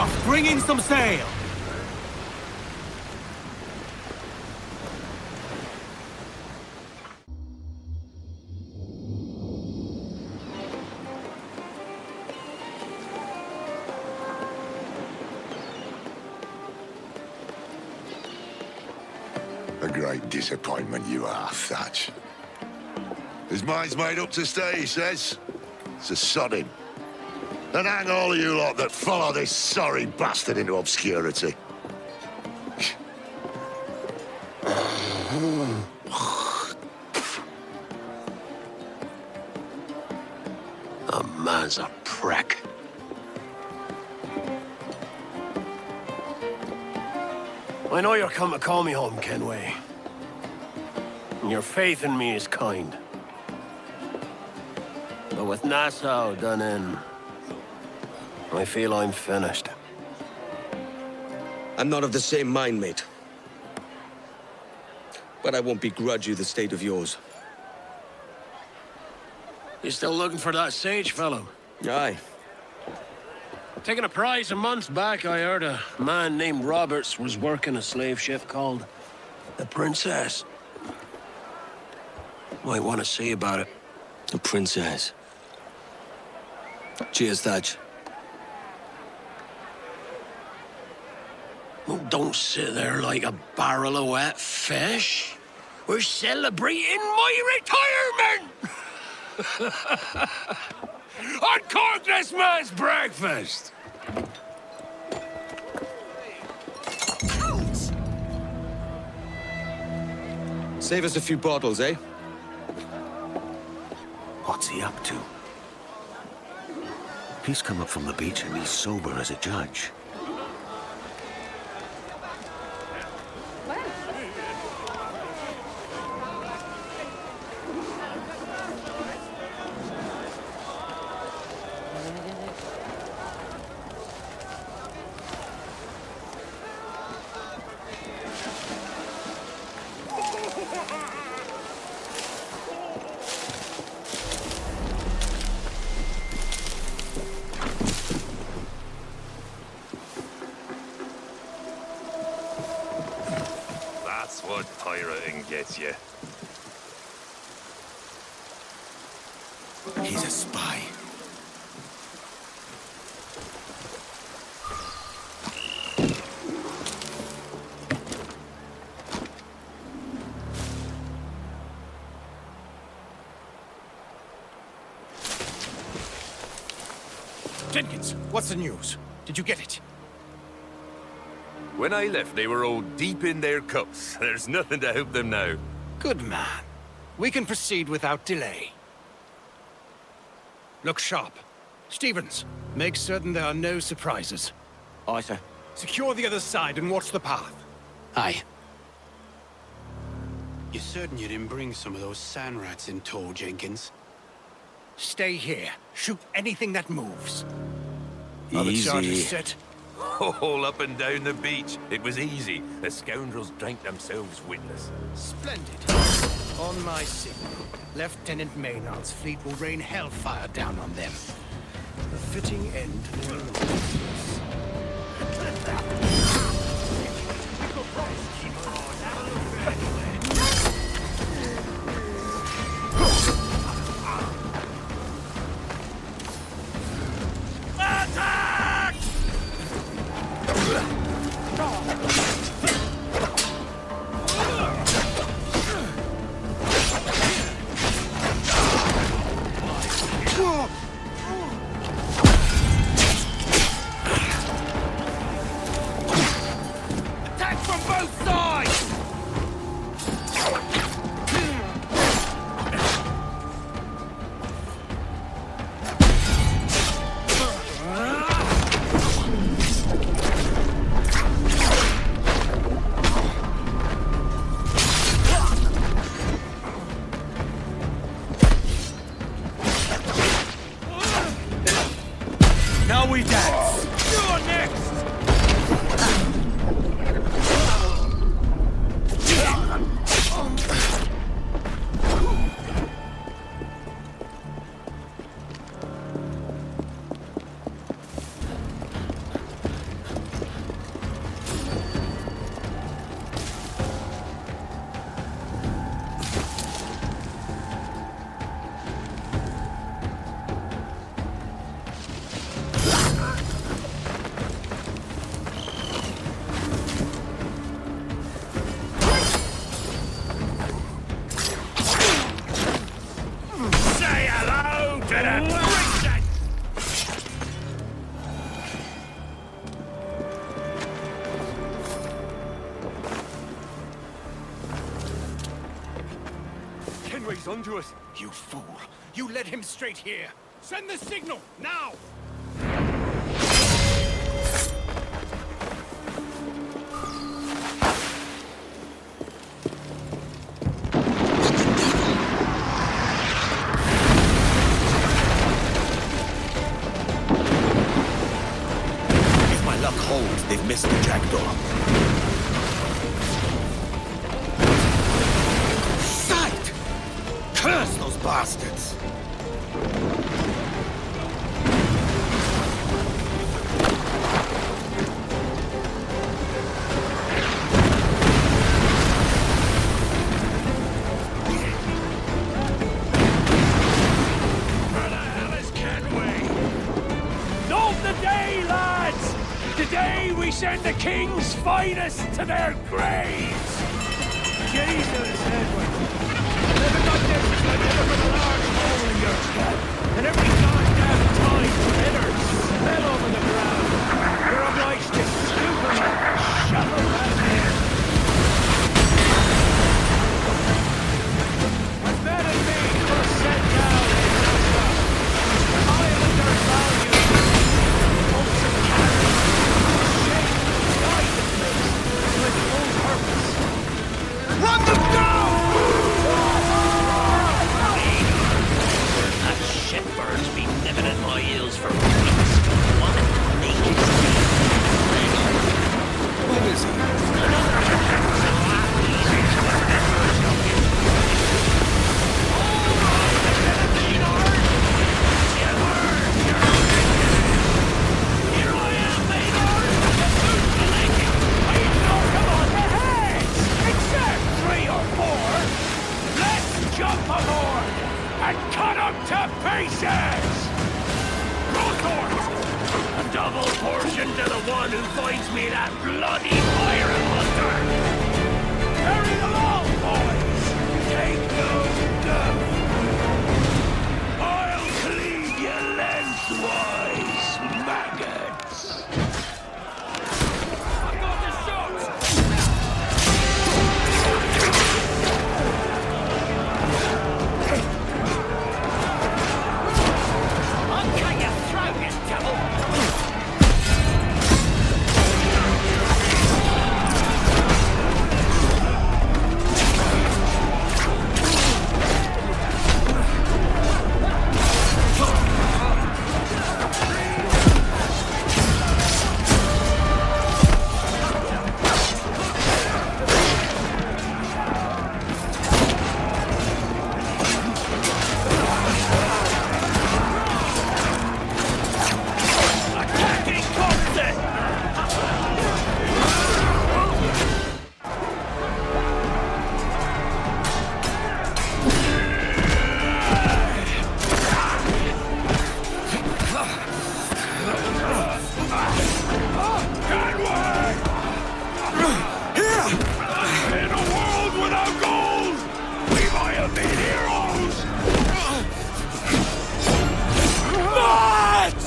aft, bring in some sail! A great disappointment you are, Thatch. His mind's made up to stay, he says. So sod him. And hang all of you lot that follow this sorry bastard into obscurity. The man's a prick. I know you're come to call me home, Kenway. And your faith in me is kind. But with Nassau done in, I feel I'm finished. I'm not of the same mind, mate. But I won't begrudge you the state of yours. You still looking for that sage fellow? Aye. Taking a prize a month back, I heard a man named Roberts was working a slave ship called the Princess. Might want to see about it. The Princess. Cheers, Thatch. Oh, don't sit there like a barrel of wet fish. We're celebrating my retirement! Uncork this man's breakfast! Save us a few bottles, eh? What's he up to? He's come up from the beach and he's sober as a judge. That's what pirating gets you. He's a spy. Jenkins, what's the news? Did you get it? When I left, they were all deep in their cups. There's nothing to help them now. Good man. We can proceed without delay. Look sharp. Stevens, make certain there are no surprises. Aye, sir. Secure the other side and watch the path. Aye. You're certain you didn't bring some of those sand rats in tow, Jenkins? Stay here. Shoot anything that moves. Are the charges set? All up and down the beach. It was easy. The scoundrels drank themselves witless. Splendid. On my signal, Lieutenant Maynard's fleet will rain hellfire down on them. A fitting end to their lawlessness. Kenway's onto us. You fool! You led him straight here! Send the signal, now! If my luck holds, they've missed the jackdaw. Sight! Curse those bastards! Where the hell is Kenway? Note the day, lads! The day we send the king's finest to their graves! Jesus, Edward. Never got this since I never put a large hole in your scalp. And every goddamn time feathers fell over the ground. You're obliged to scoop them up and shovel that in. With men and me were set down in Russia. The Islanders value boats and cannons, shape, guide the place to its full purpose. Run them down! That shitbird's been nipping at my heels for weeks. What naked What is he? another attack so easy to remember as looking. All right, Maynard! You heard your Here I am, Maynard! The suit you like it. Wait, no, come on, the heads! Except 3 or 4. Let's jump aboard and cut them to pieces! Broadcourt! A double portion to the one who finds me that bloody pirate hunter! Carry along, boys! Take no duff! I'll cleave you lengthwise, maggots! I got the shots! I'll cut your throat, you devil! Attacking constant! Kenway! In a world without gold, we might have been heroes! But!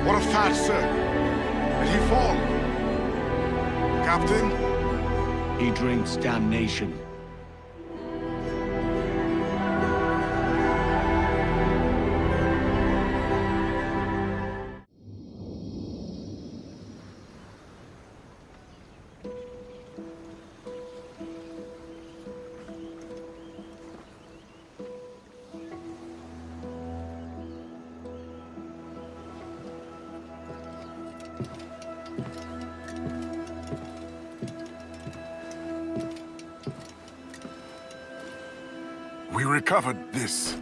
What of Thad, sir? Did he fall? Captain? He drinks damnation. We recovered this.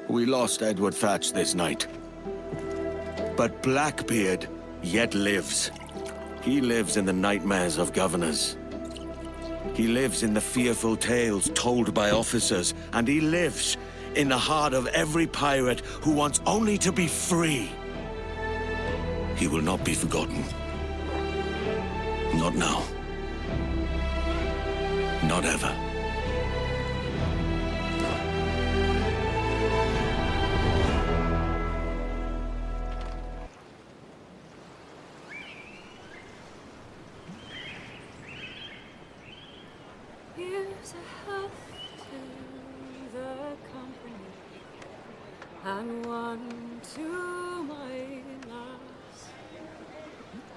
We lost Edward Thatch this night. But Blackbeard yet lives. He lives in the nightmares of governors. He lives in the fearful tales told by officers, and he lives in the heart of every pirate who wants only to be free. He will not be forgotten. Not now. Not ever. Here's a health to the company, and one to my lass.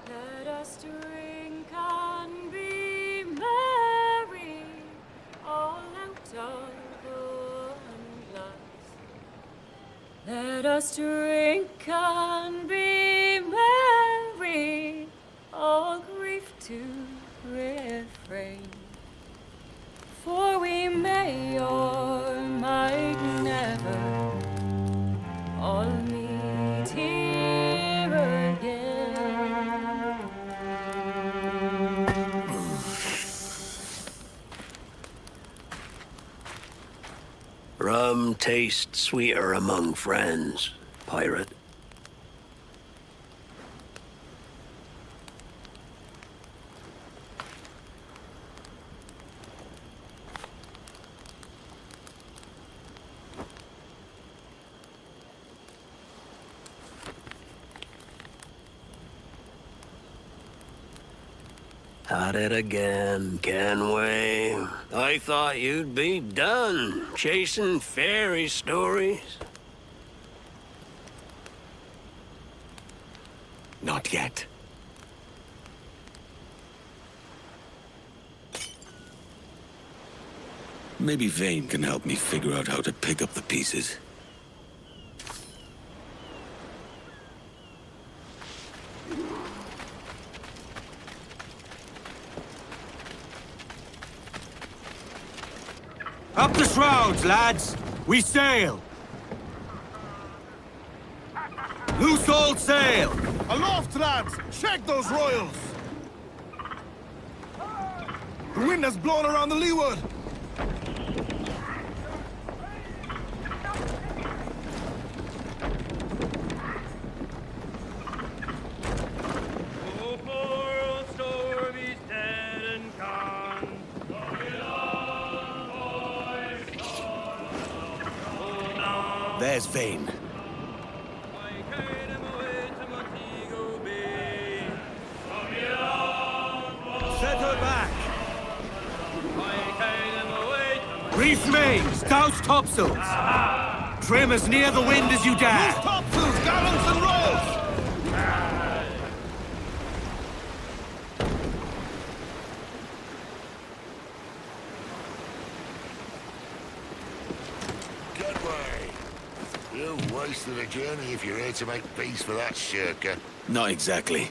Let us drink and be merry, all out of one glass. Let us drink and be merry, all grief to refrain. For we may or might never all meet here again. Rum tastes sweeter among friends, pirate. At it again, Kenway. I thought you'd be done chasing fairy stories. Not yet. Maybe Vane can help me figure out how to pick up the pieces. Up the shrouds, lads! We sail! Loose all sail! Aloft, lads! Check those royals! The wind has blown around the leeward! There's Vane. Settle back! Reef mains, douse topsails! Trim as near the wind as you dare! Loose topsails, gallants and royals! You've wasted a journey if you're here to make peace for that shirker. Not exactly.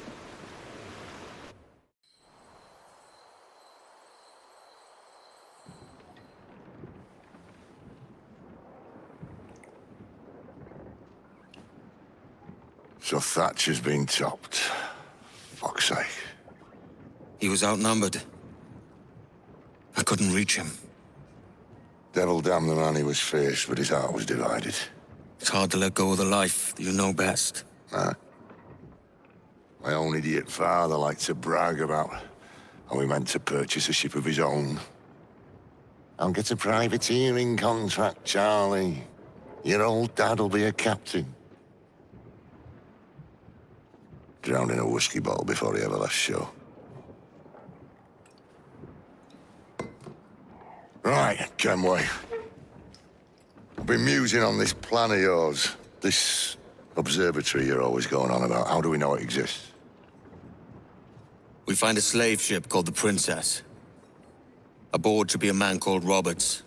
So Thatch has been topped. Fuck's sake. He was outnumbered. I couldn't reach him. Devil damn the man, he was fierce, but his heart was divided. It's hard to let go of the life that you know best. Nah. My own idiot father liked to brag about how he meant to purchase a ship of his own. I'll get a privateering contract, Charlie. Your old dad'll be a captain. Drowned in a whiskey bottle before he ever left shore. Right, Kenway. I've been musing on this plan of yours. This observatory you're always going on about. How do we know it exists? We find a slave ship called the Princess. Aboard should be a man called Roberts.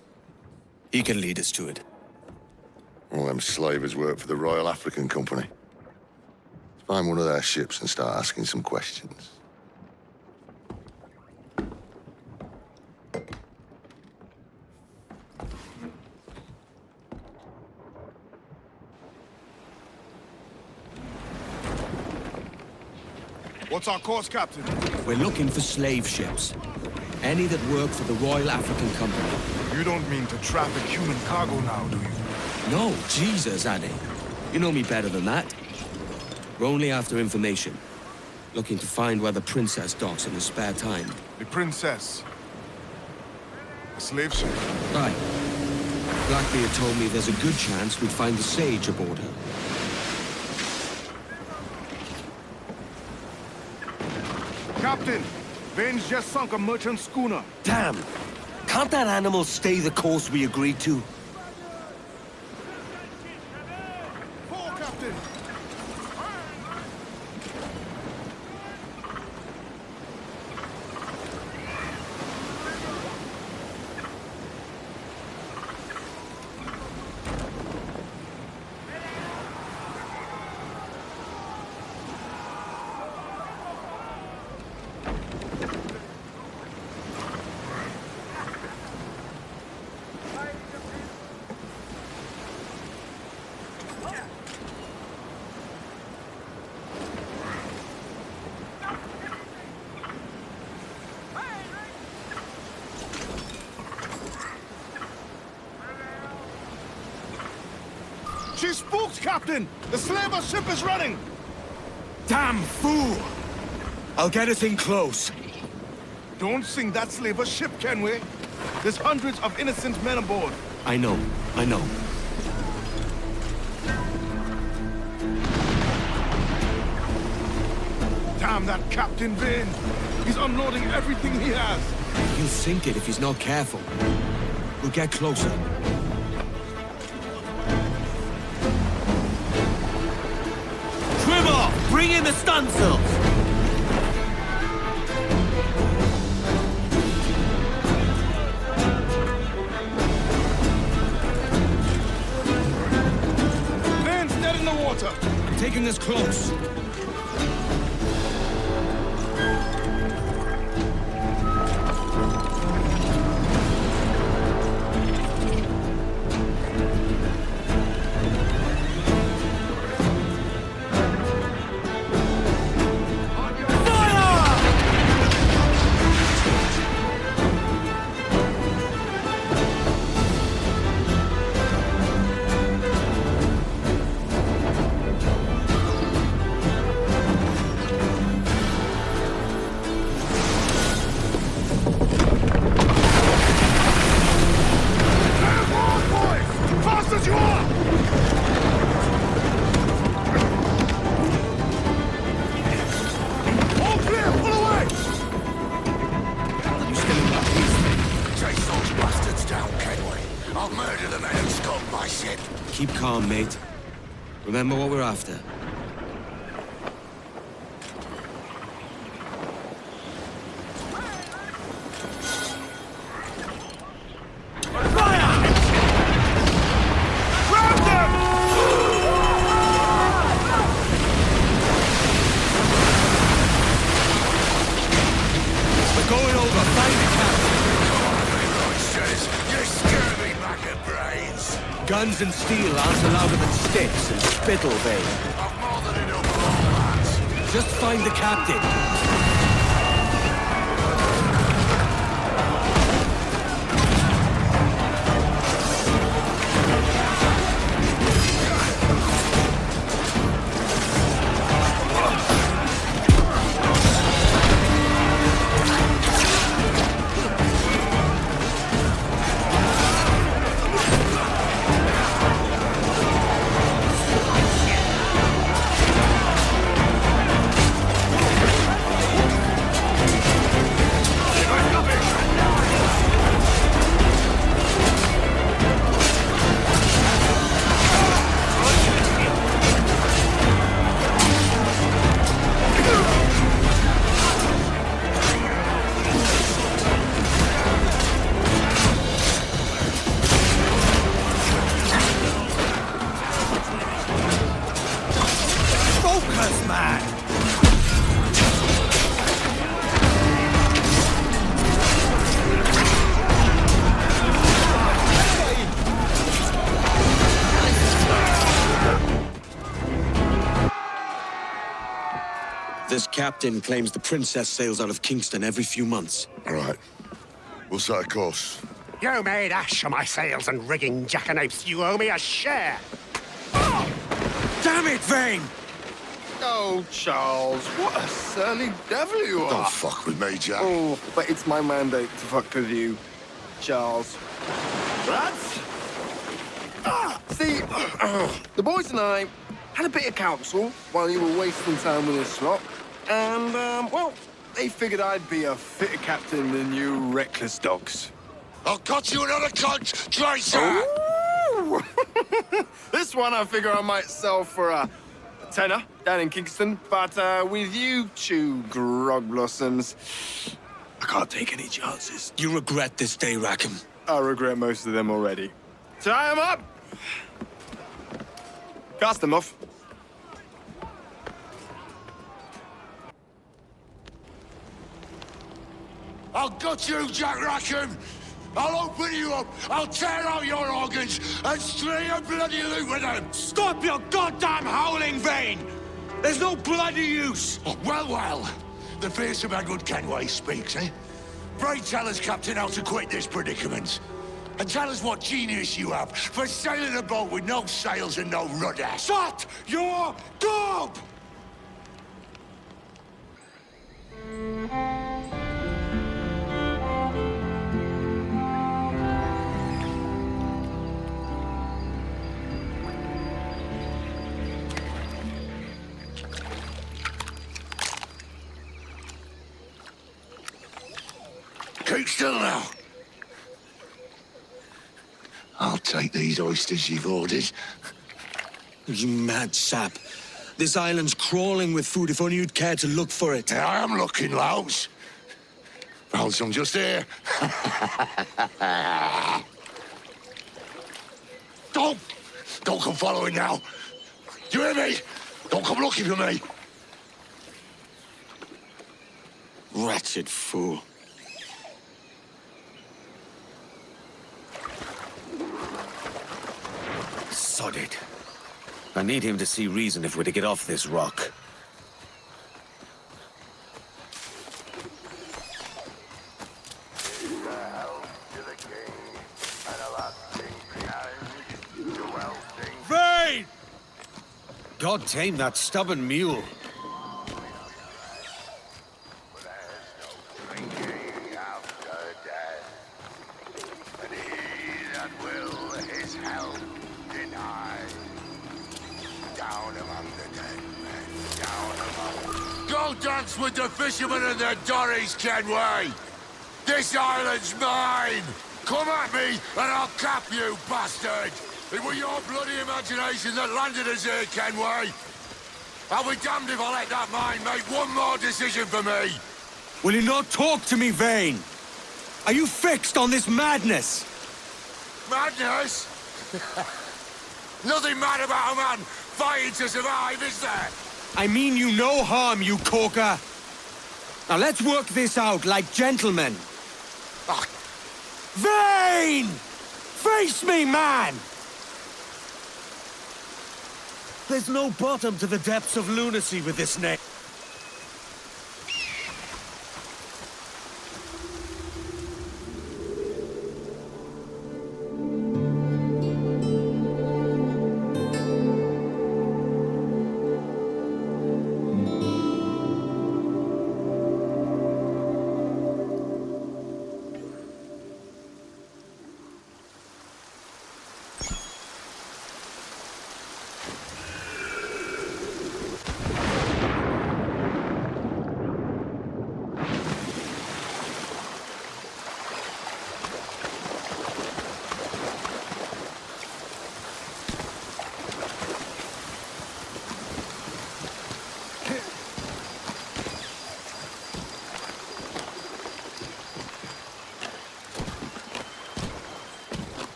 He can lead us to it. All them slavers work for the Royal African Company. Let's find one of their ships and start asking some questions. What's our course, Captain? We're looking for slave ships. Any that work for the Royal African Company. You don't mean to traffic human cargo now, do you? No, Jesus, Addy. You know me better than that. We're only after information. Looking to find where the Princess docks in her spare time. The Princess. A slave ship. Right. Blackbeard told me there's a good chance we'd find the Sage aboard her. Captain, Vane's just sunk a merchant schooner. Damn! Can't that animal stay the course we agreed to? Four, Captain! She spooked, Captain! The slaver ship is running! Damn fool! I'll get us in close. Don't sink that slaver ship, Kenway. There's hundreds of innocent men aboard. I know. Damn that Captain Vane! He's unloading everything he has. He'll sink it if he's not careful. We'll get closer. Trim off! Bring in the stunsails! Vane's dead in the water! I'm taking us close. Keep calm, mate. Remember what we're after. Guns and steel aren't louder than sticks and spittle, Vane. I've more than enough of all that. Just find the captain. This captain claims the princess sails out of Kingston every few months. All right. We'll set a course. You made ash of my sails and rigging, jackanapes. You owe me a share. Damn it, Vane! Oh, Charles, what a surly devil you are. Don't fuck with me, Jack. Oh, but it's my mandate to fuck with you, Charles. Lads! See, the boys and I had a bit of counsel while you were wasting time with this lot. And, well, they figured I'd be a fitter captain than you reckless dogs. I'll cut you another cunt, Tracer! Ooh. This one I figure I might sell for a tenner down in Kingston. But with you two grog blossoms, I can't take any chances. You regret this day, Rackham. I regret most of them already. Tie them up! Cast them off. I'll gut you, Jack Rackham! I'll open you up, I'll tear out your organs, and string a bloody loot with them! Stop your goddamn howling, Vane! There's no bloody use! Oh, well, the fearsome Edward Kenway speaks, eh? Pray tell us, Captain, how to quit this predicament. And tell us what genius you have for sailing a boat with no sails and no rudder. Shut your gob! Keep still now. I'll take these oysters you've ordered. You mad sap. This island's crawling with food if only you'd care to look for it. I am looking, Louse. Found some just here. Don't come following now. Do you hear me? Don't come looking for me. Wretched fool. Sod it. I need him to see reason if we're to get off this rock. Vane! God tame that stubborn mule. Go dance with the fishermen and their dories, Kenway! This island's mine! Come at me and I'll cap you, bastard! It was your bloody imagination that landed us here, Kenway! I'll be damned if I let that mind make one more decision for me! Will you not talk to me, Vane? Are you fixed on this madness? Madness? Nothing mad about a man fighting to survive, is there? I mean you no harm, you corker. Now let's work this out like gentlemen. Ah. Vane! Face me, man! There's no bottom to the depths of lunacy with this name.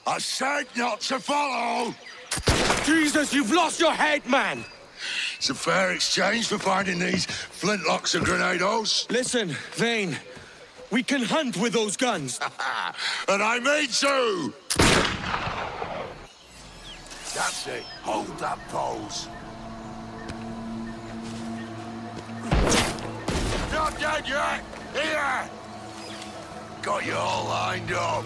I said not to follow! Jesus, you've lost your head, man! It's a fair exchange for finding these flintlocks and grenados. Listen, Vane. We can hunt with those guns. And I mean to! That's it. Hold that pose. Not dead yet! Here! Got you all lined up.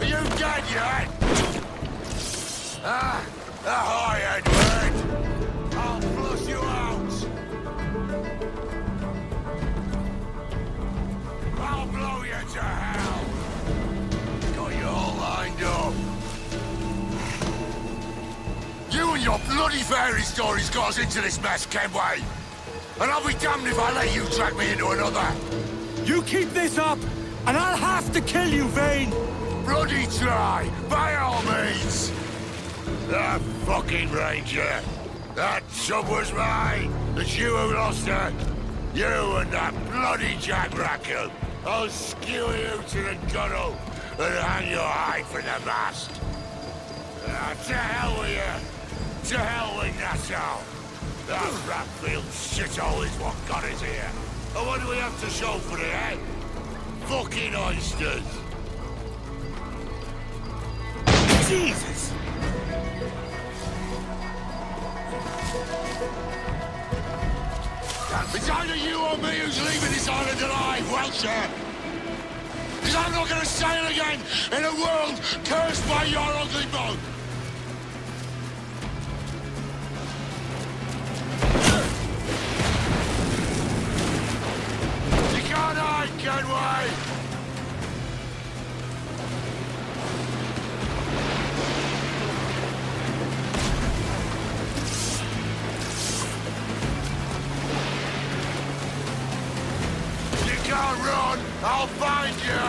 Are you dead yet? Ahoy, Edward! I'll flush you out! I'll blow you to hell! Got you all lined up. You and your bloody fairy stories got us into this mess, Kenway! And I'll be damned if I let you drag me into another! You keep this up, and I'll have to kill you, Vane! Bloody try, by all means! That fucking ranger! That chub was mine! It's you who lost her! You and that bloody Jack Rackham! I'll skewer you to the gunnel and hang your hide from the mast! To hell with you! To hell with Nassau! That Ratfield shithole is what got us here! And what do we have to show for it, eh? Fucking oysters! Jesus! It's either you or me who's leaving this island alive, Welcher! Because I'm not gonna sail again in a world cursed by your ugly boat! You can't hide, Kenway! Run! I'll find you!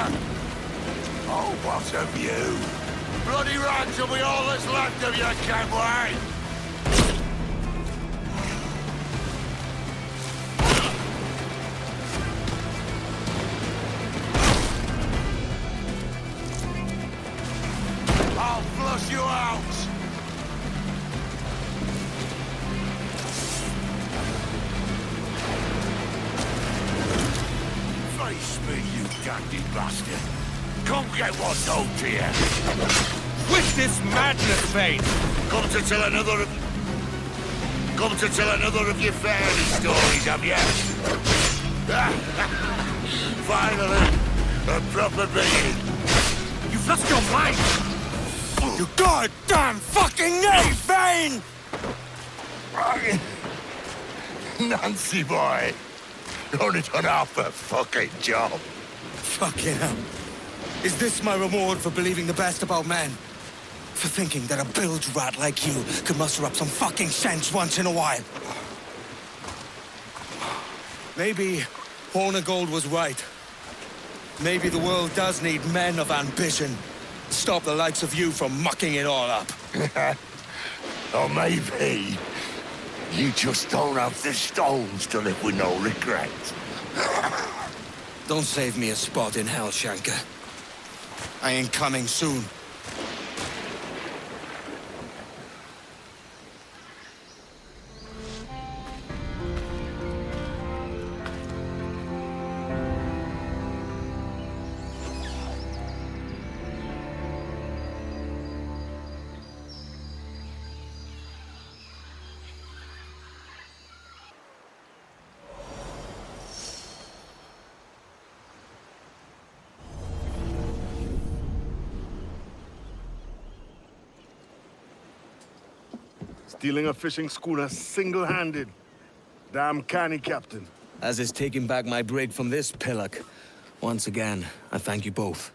Oh, what a view! Bloody rags will be all that's left of you, Kenway! I'll flush you out! Face me, you dandy bastard! Come get what's owed to you! Quit this madness, Vane! Come to tell another of your fairy stories, have you? Finally, a proper being. You've lost your mind! You goddamn fucking knave, Vane! Nancy boy! Only done half a fucking job. Fucking hell. Is this my reward for believing the best about men? For thinking that a bilge rat like you could muster up some fucking sense once in a while? Maybe Hornigold was right. Maybe the world does need men of ambition. Stop the likes of you from mucking it all up. Or maybe you just don't have the stones to live with no regrets. Don't save me a spot in hell, Shanker. I ain't coming soon. Stealing a fishing schooner single-handed. Damn canny, Captain. As is taking back my brig from this pillock. Once again, I thank you both.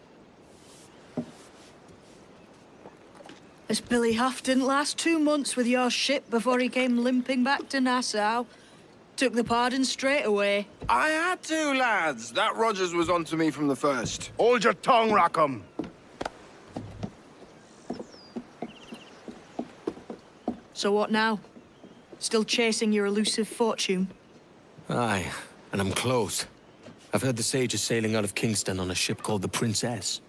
This Billy Huff didn't last 2 months with your ship before he came limping back to Nassau. Took the pardon straight away. I had to, lads. That Rogers was onto me from the first. Hold your tongue, Rackham. So what now? Still chasing your elusive fortune? Aye, and I'm close. I've heard the Sage is sailing out of Kingston on a ship called the Princess.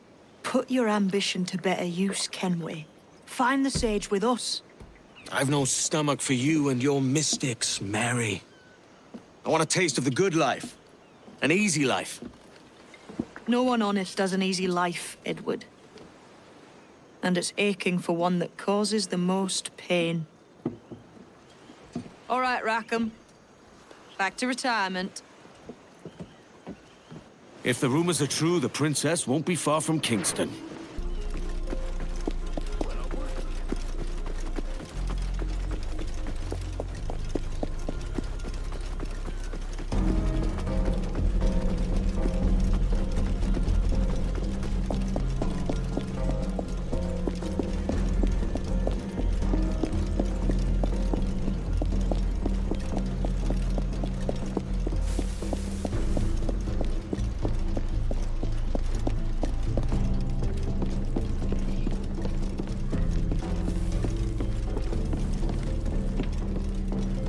Put your ambition to better use, Kenway. Find the Sage with us. I've no stomach for you and your mystics, Mary. I want a taste of the good life. An easy life. No one honest has an easy life, Edward. And it's aching for one that causes the most pain. All right, Rackham. Back to retirement. If the rumors are true, the princess won't be far from Kingston.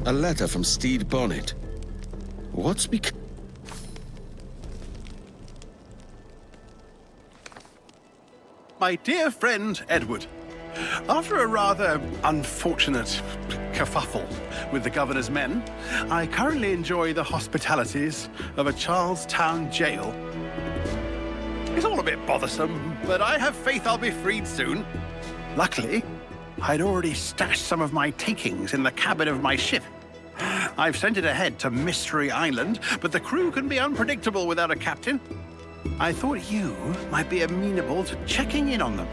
A letter from Stede Bonnet. What's become... My dear friend, Edward. After a rather unfortunate kerfuffle with the governor's men, I currently enjoy the hospitalities of a Charlestown jail. It's all a bit bothersome, but I have faith I'll be freed soon. Luckily, I'd already stashed some of my takings in the cabin of my ship. I've sent it ahead to Mystery Island, but the crew can be unpredictable without a captain. I thought you might be amenable to checking in on them.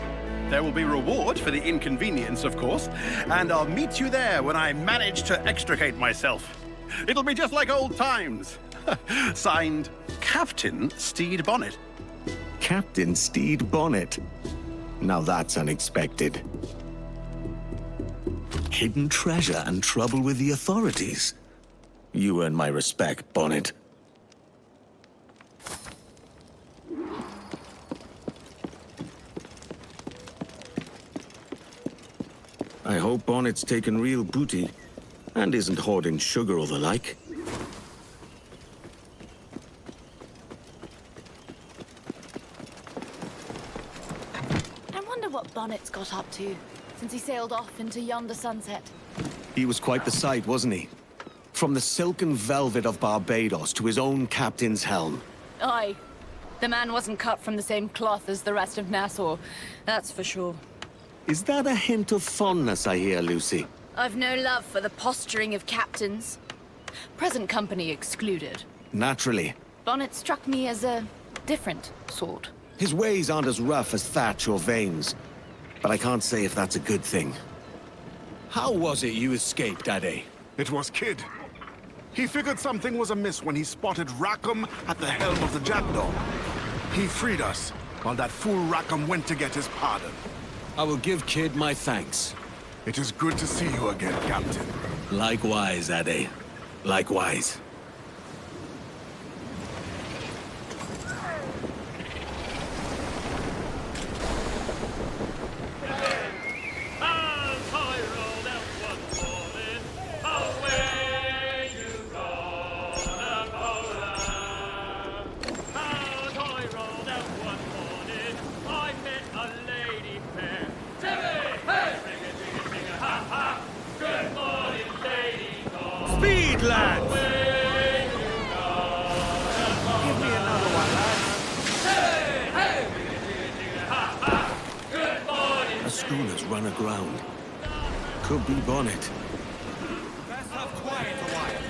There will be reward for the inconvenience, of course, and I'll meet you there when I manage to extricate myself. It'll be just like old times. Signed, Captain Stede Bonnet. Captain Stede Bonnet? Now that's unexpected. Hidden treasure and trouble with the authorities. You earn my respect, Bonnet. I hope Bonnet's taken real booty and isn't hoarding sugar or the like. I wonder what Bonnet's got up to since he sailed off into yonder sunset. He was quite the sight, wasn't he? From the silken velvet of Barbados to his own captain's helm. Aye. The man wasn't cut from the same cloth as the rest of Nassau, that's for sure. Is that a hint of fondness I hear, Lucy? I've no love for the posturing of captains. Present company excluded. Naturally. Bonnet struck me as a different sort. His ways aren't as rough as Thatch or Vanes, but I can't say if that's a good thing. How was it you escaped, Daddy? It was Kid. He figured something was amiss when he spotted Rackham at the helm of the Jackdaw. He freed us, while that fool Rackham went to get his pardon. I will give Kid my thanks. It is good to see you again, Captain. Likewise, Ade. Likewise. Speed, lads! Give me another one, lads. A schooner's run aground. Could be Bonnet. Let's have quiet a while.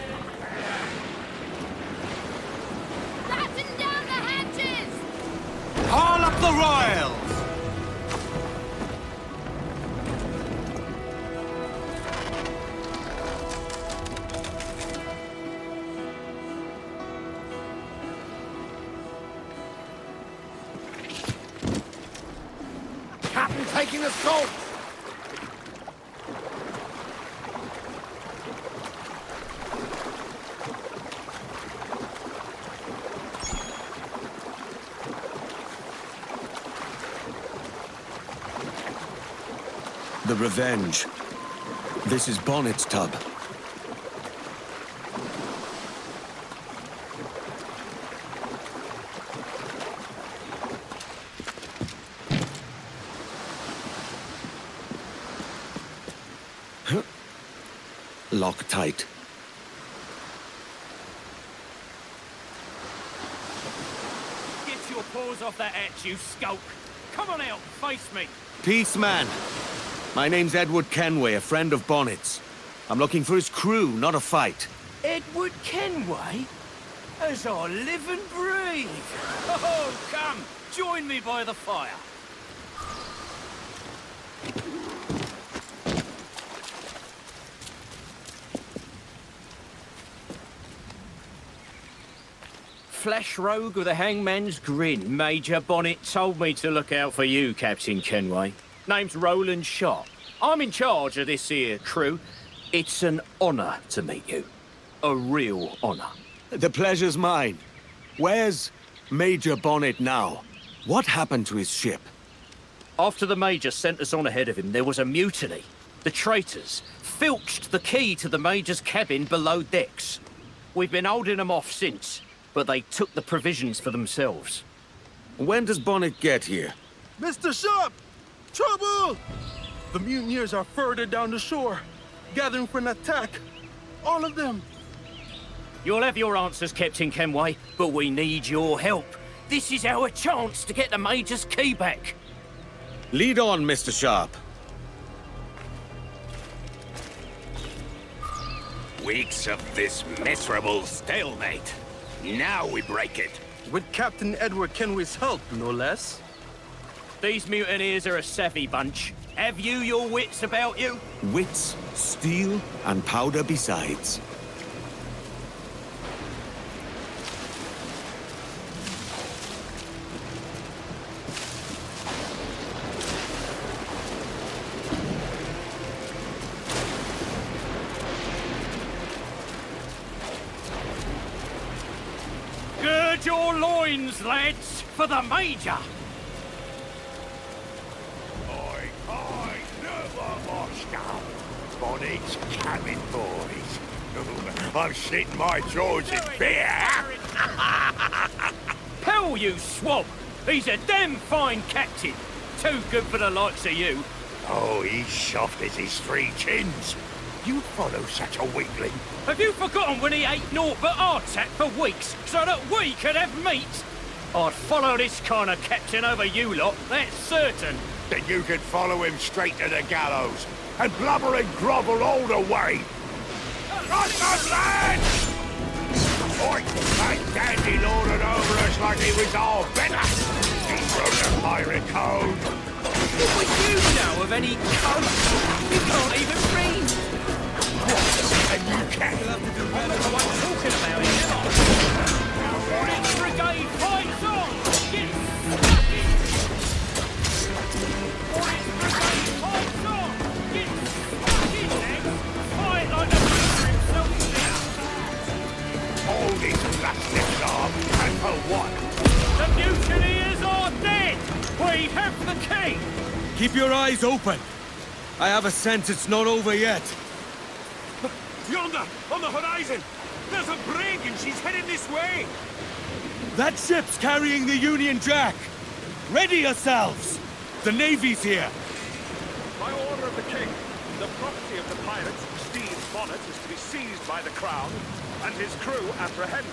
Batten down the hatches! Haul up the royals! Captain taking assault! The Revenge. This is Bonnet's tub. Lock tight. paws off that hatch, you skulk. Come on out, face me. Peace, man. My name's Edward Kenway, a friend of Bonnet's. I'm looking for his crew, not a fight. Edward Kenway? As I live and breathe. Oh, come, join me by the fire. Flesh rogue with a hangman's grin. Major Bonnet told me to look out for you, Captain Kenway. Name's Roland Sharp. I'm in charge of this here crew. It's an honor to meet you. A real honor. The pleasure's mine. Where's Major Bonnet now? What happened to his ship? After the Major sent us on ahead of him, there was a mutiny. The traitors filched the key to the Major's cabin below decks. We've been holding them off since, but they took the provisions for themselves. When does Bonnet get here? Mr. Sharp! Trouble! The mutineers are further down the shore, gathering for an attack. All of them. You'll have your answers, Captain Kenway, but we need your help. This is our chance to get the Major's key back. Lead on, Mr. Sharp. Weeks of this miserable stalemate. Now we break it. With Captain Edward Kenway's help, no less. These mutineers are a savvy bunch. Have you your wits about you? Wits, steel, and powder besides. Gird your loins, lads, for the Major! Bonnet's cabin, boys. I'm sitting my jaws in fear. Hell, you swab! He's a damn fine captain. Too good for the likes of you. Oh, he's soft as his three chins. You follow such a weakling. Have you forgotten when he ate naught but hardtack for weeks so that we could have meat? I'd follow this kind of captain over you lot, that's certain. Then you could follow him straight to the gallows and blubber and grovel all the way. Right up, lads! Oi, that dandy lorded over us like he was all better. He broke the pirate code. What would you know of any code? You can't even read. What? And you can? You'll have to do better than what I'm talking about it, never. Orange Brigade fights on! Get stuck in! Orange Brigade fights on! Get stuck in, then! Fight like a major himself now! All this luscious arm, and for what? The mutineers are dead! We have the key! Keep your eyes open. I have a sense it's not over yet. Yonder, on the horizon! There's a brig and she's headed this way! That ship's carrying the Union Jack! Ready yourselves! The Navy's here! By order of the king, the property of the pirates, Steve Bonnet, is to be seized by the crown, and his crew apprehended.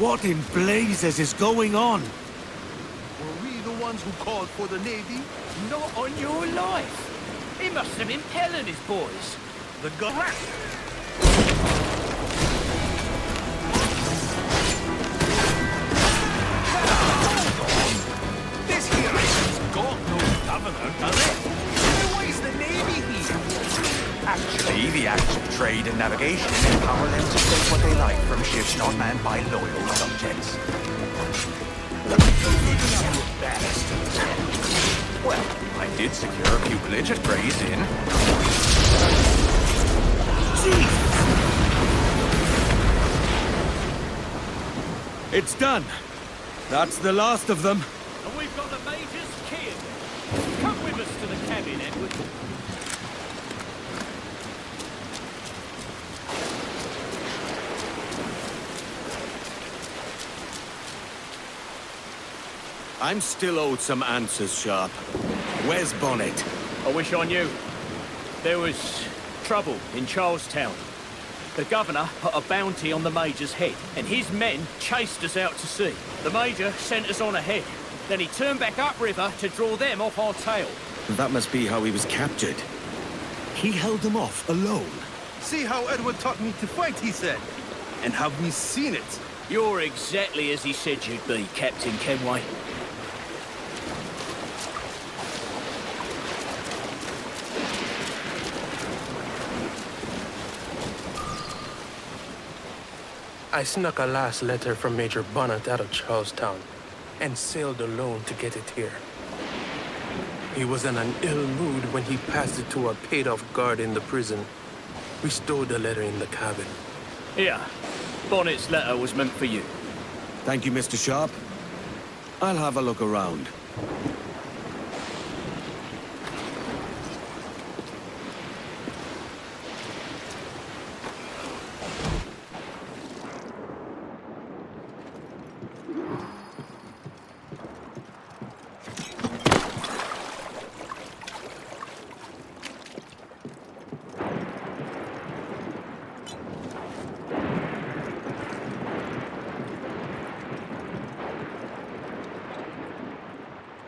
What in blazes is going on? Were we the ones who called for the Navy? Not on your life! He must have been pelling his boys. The gun. This here ain't got no governor, does it? Why is the Navy here? Actually, the Acts of Trade and Navigation empower them to take what they like from ships not manned by loyal subjects. Well, I did secure a pupillage at Gray's Inn. It's done. That's the last of them. And we've got the Major's key again. Come with us to the cabin, Edward. I'm still owed some answers, Sharp. Where's Bonnet? I wish I knew. There was trouble in Charlestown. The governor put a bounty on the Major's head, and his men chased us out to sea. The Major sent us on ahead. Then he turned back upriver to draw them off our tail. That must be how he was captured. He held them off alone. See how Edward taught me to fight, he said. And have we seen it? You're exactly as he said you'd be, Captain Kenway. I snuck a last letter from Major Bonnet out of Charlestown and sailed alone to get it here. He was in an ill mood when he passed it to a paid-off guard in the prison. We stowed the letter in the cabin. Here, Bonnet's letter was meant for you. Thank you, Mr. Sharp. I'll have a look around.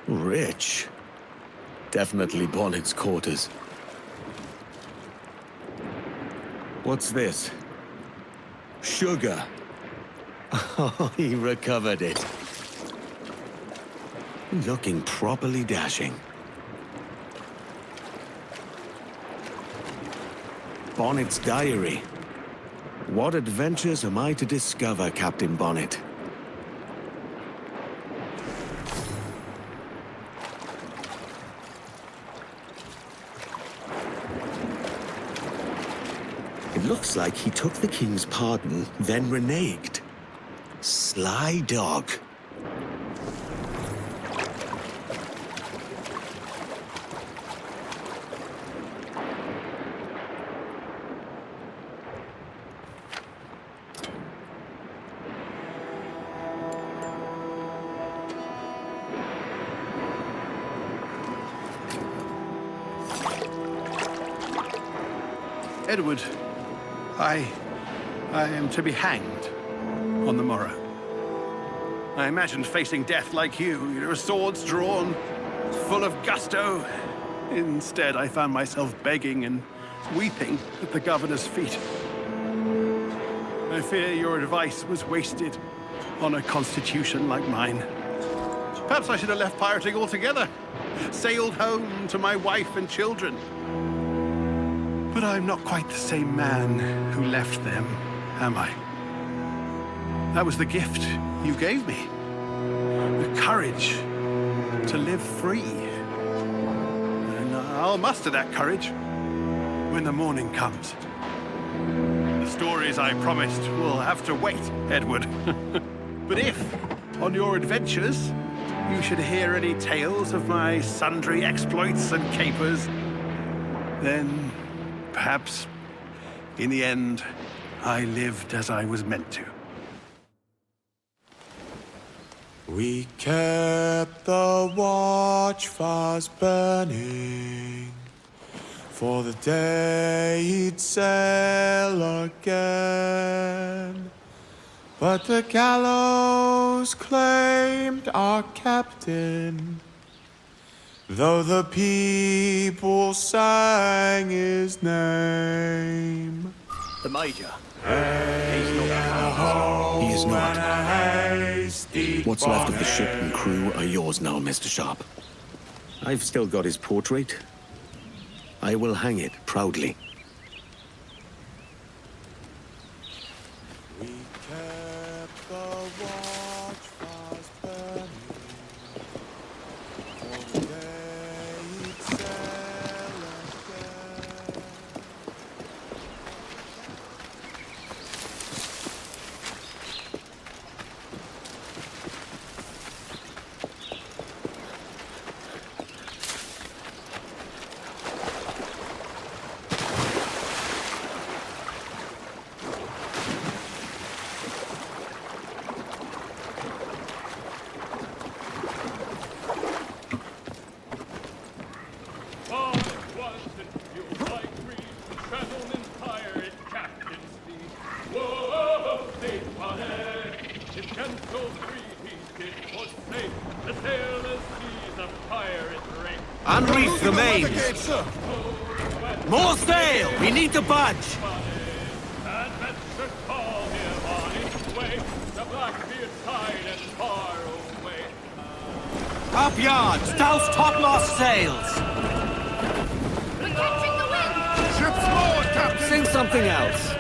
Rich. Definitely Bonnet's quarters. What's this? Sugar. Oh, he recovered it. Looking properly dashing. Bonnet's diary. What adventures am I to discover, Captain Bonnet? It looks like he took the king's pardon, then reneged. Sly dog. Edward, I am to be hanged on the morrow. I imagined facing death like you, swords drawn, full of gusto. Instead, I found myself begging and weeping at the governor's feet. I fear your advice was wasted on a constitution like mine. Perhaps I should have left pirating altogether, sailed home to my wife and children. But I'm not quite the same man who left them, am I? That was the gift you gave me. The courage to live free. And I'll muster that courage when the morning comes. The stories I promised will have to wait, Edward. But if, on your adventures, you should hear any tales of my sundry exploits and capers, then perhaps, in the end, I lived as I was meant to. We kept the watch fast burning, for the day he'd sail again. But the gallows claimed our captain, though the people sang his name. The Major. He is not. What's left of the ship and crew are yours now, Mr. Sharp. I've still got his portrait. I will hang it proudly. We kept the watch fast burning, for the day he'd sail again. Unreef the mains! More sail! We need to budge! Up yards! Douse topmast sails! We're catching the wind! Ship's forward, Captain! Sing something else!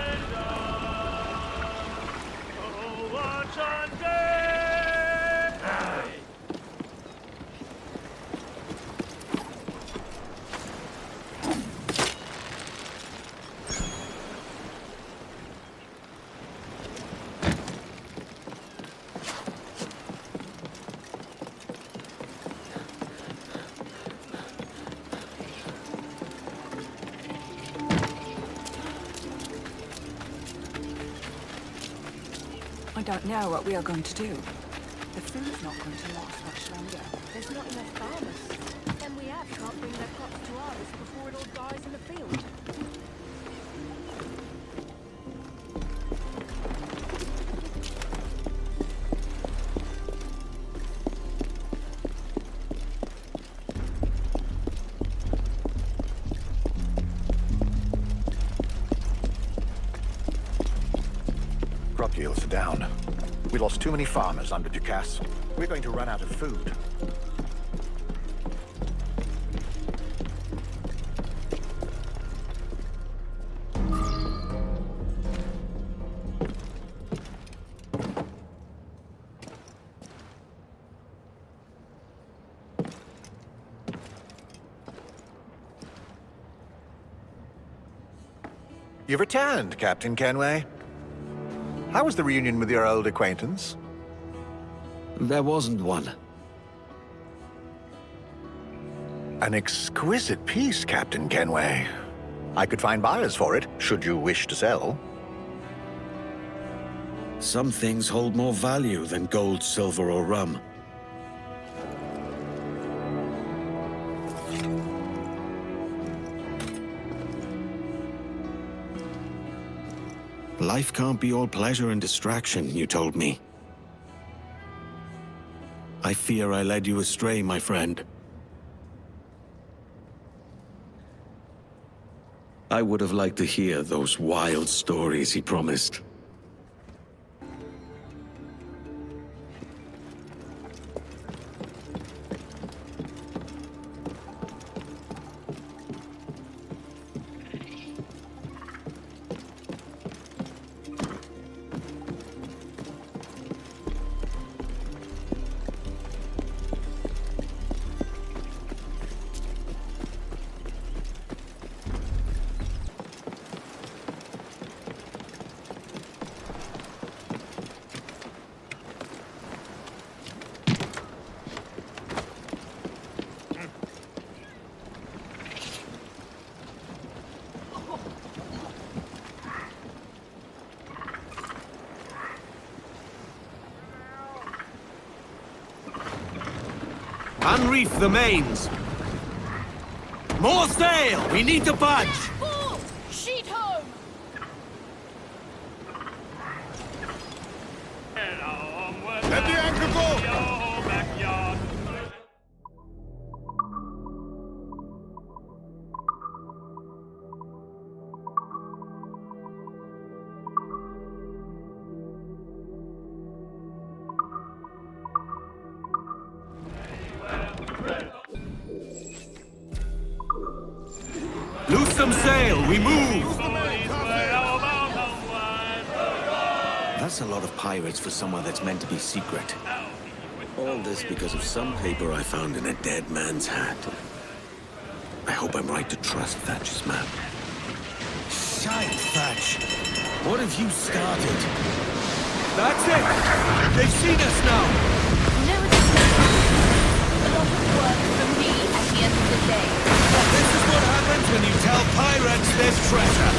I don't know what we are going to do. The food's not going to last much longer. There's not enough farmers. Then we have can't bring their crops to harvest before it all dies in the field. Crop yields are down. We lost too many farmers under Ducasse. We're going to run out of food. You've returned, Captain Kenway. How was the reunion with your old acquaintance? There wasn't one. An exquisite piece, Captain Kenway. I could find buyers for it, should you wish to sell. Some things hold more value than gold, silver, or rum. Life can't be all pleasure and distraction, you told me. I fear I led you astray, my friend. I would have liked to hear those wild stories he promised. Unreef the mains! More sail! We need to budge! Pull! Sheet home! Let the anchor go! Loose some sail! We move! That's a lot of pirates for somewhere that's meant to be secret. All this because of some paper I found in a dead man's hat. I hope I'm right to trust Thatch's map. Shite, Thatch! What have you started? That's it! They've seen us now! No, it's a lot of work for me at the end of the day. This is what happens when you tell pirates there's treasure!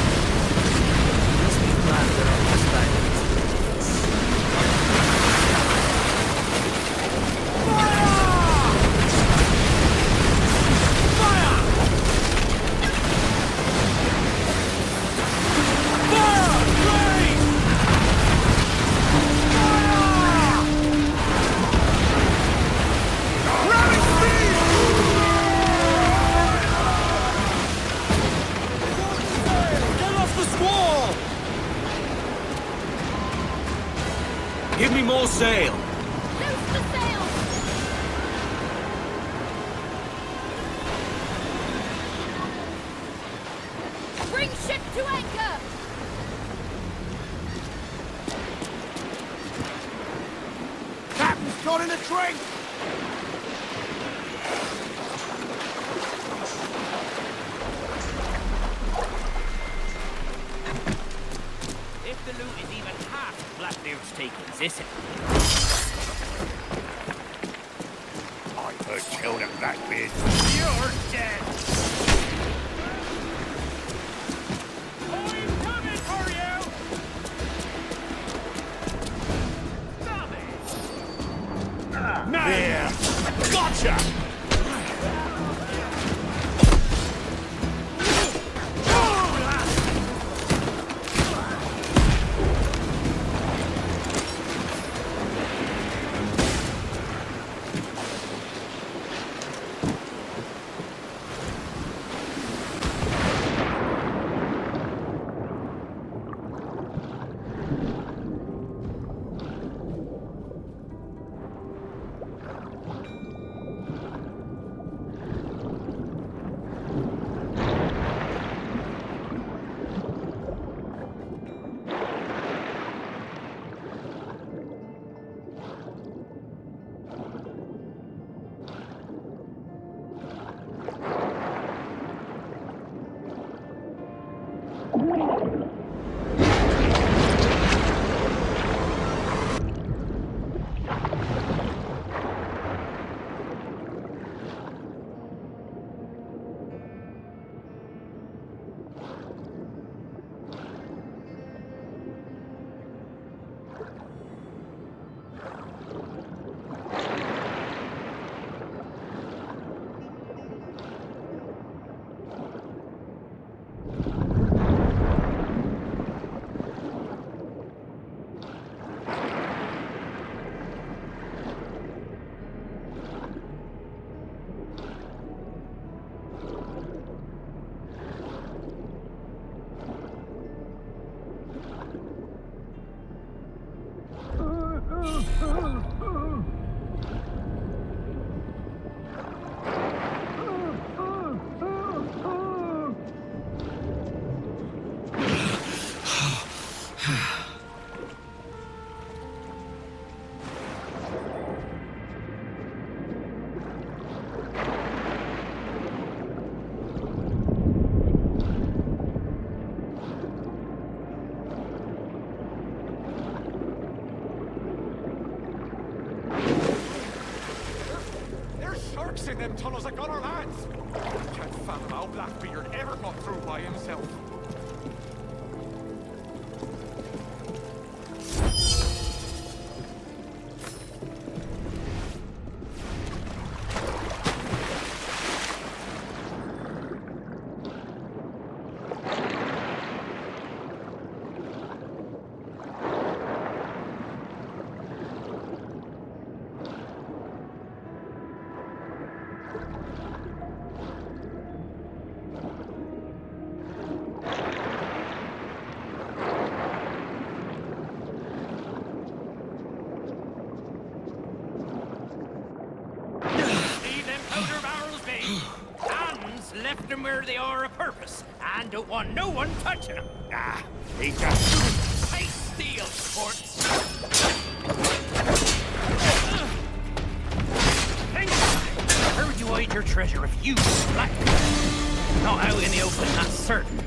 Must be glad they're on this side. sail! Loose the sails! Bring ship to anchor! Captain's got in a drink! If the loot is even half Blackbeard's takings, is it? I heard tell that Blackbeard. You're dead! I'm coming for you! Stop it! There! Gotcha! In them tunnels like other lads. Can't fathom how Blackbeard ever got through by himself. Left them where they are a purpose, and don't want no one touching them. Ah, he just... I steal, sports. Where'd you hide your treasure if you were Blackbeard? Not out in the open, that's certain.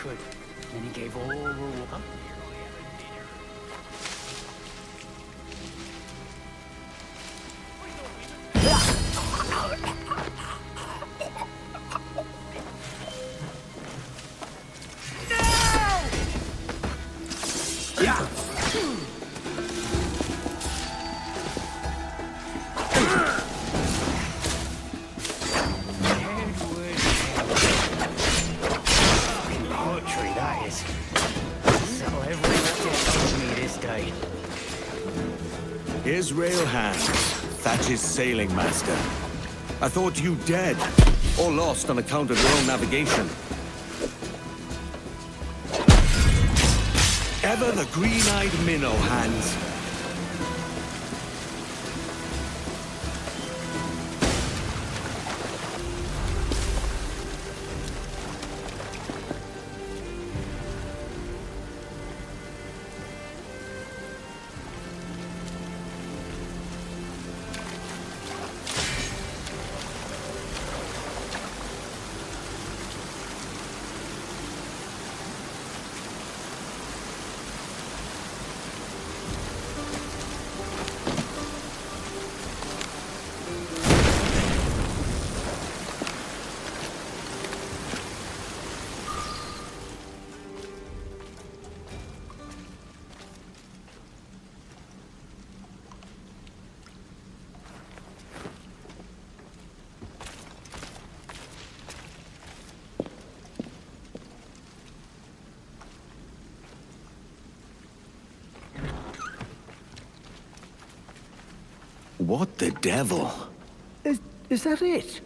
could. Then he gave all the... Huh? Israel Hands, Thatch's sailing master. I thought you dead, or lost on account of your own navigation. Ever the green-eyed minnow, Hands. What the devil? Is that it?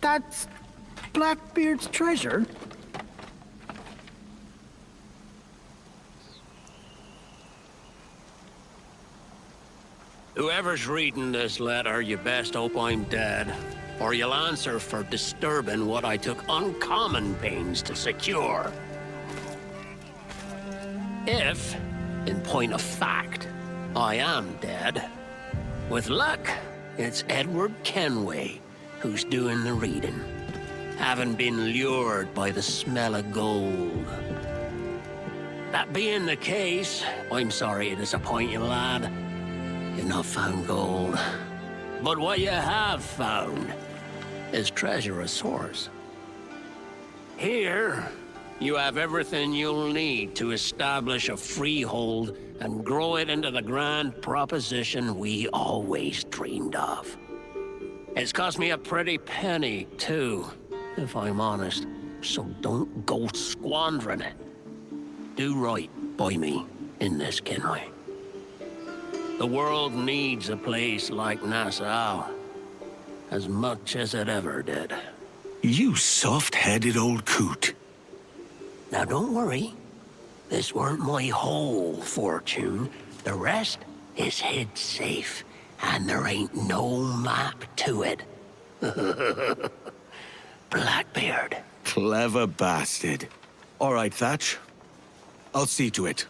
That's Blackbeard's treasure? Whoever's reading this letter, you best hope I'm dead, or you'll answer for disturbing what I took uncommon pains to secure. If, in point of fact, I am dead, with luck, it's Edward Kenway who's doing the reading, having been lured by the smell of gold. That being the case, I'm sorry to disappoint you, lad. You've not found gold. But what you have found is treasure of source. Here, you have everything you'll need to establish a freehold and grow it into the grand proposition we always dreamed of. It's cost me a pretty penny, too, if I'm honest, so don't go squandering it. Do right by me in this, Kenway. The world needs a place like Nassau, as much as it ever did. You soft-headed old coot. Now don't worry. This weren't my whole fortune. The rest is hid safe, and there ain't no map to it. Blackbeard. Clever bastard. All right, Thatch. I'll see to it.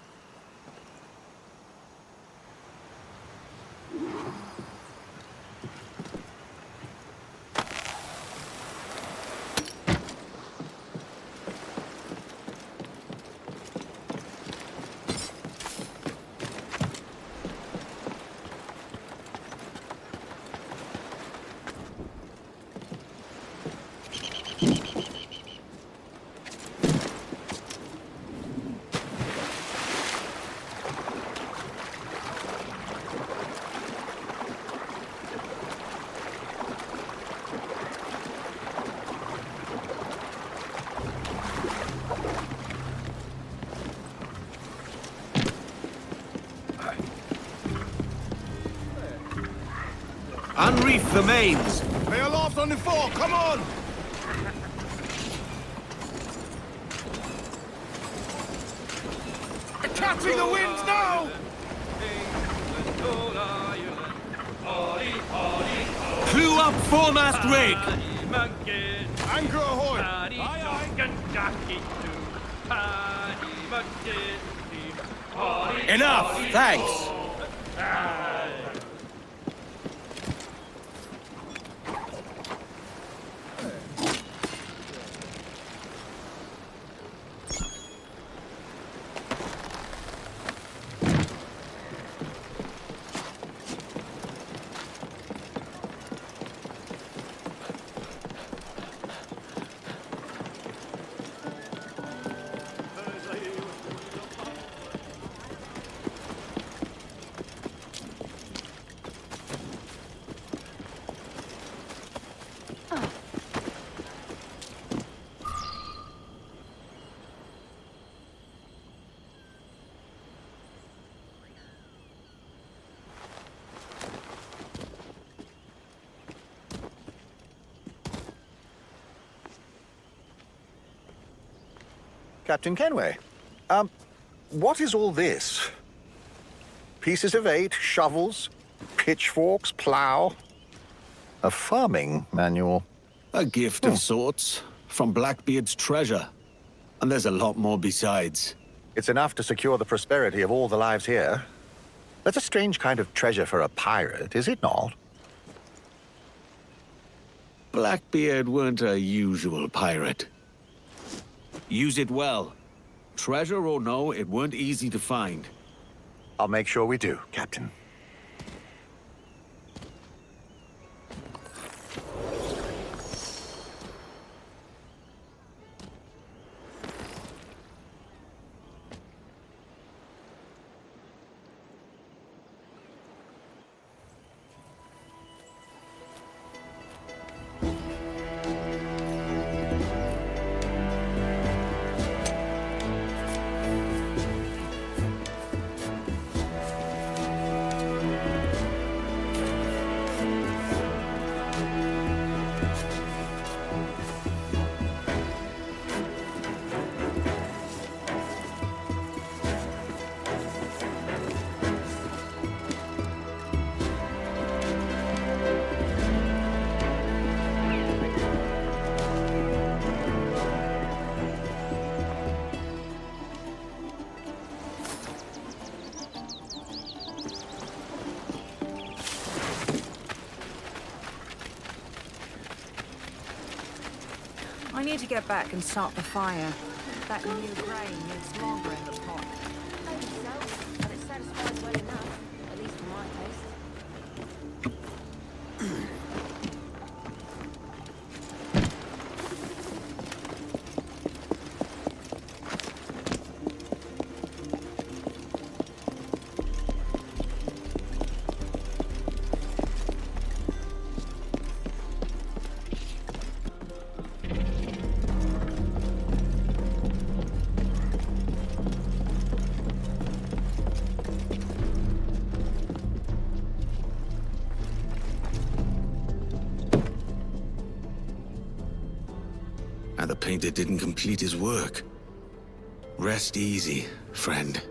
Unreef the mains! They are aloft on the fore, come on! They're catching the wind now! Clew up foremast rig! Anchor ahoy! Enough, thanks! Captain Kenway. What is all this? Pieces of 8, shovels, pitchforks, plow. A farming manual. A gift of sorts, from Blackbeard's treasure. And there's a lot more besides. It's enough to secure the prosperity of all the lives here. That's a strange kind of treasure for a pirate, is it not? Blackbeard weren't a usual pirate. Use it well. Treasure or no, it weren't easy to find. I'll make sure we do, Captain. I need to get back and start the fire. That new grain needs longer in the pot. Maybe so, but it satisfies well enough, at least for my taste. And the painter didn't complete his work. Rest easy, friend.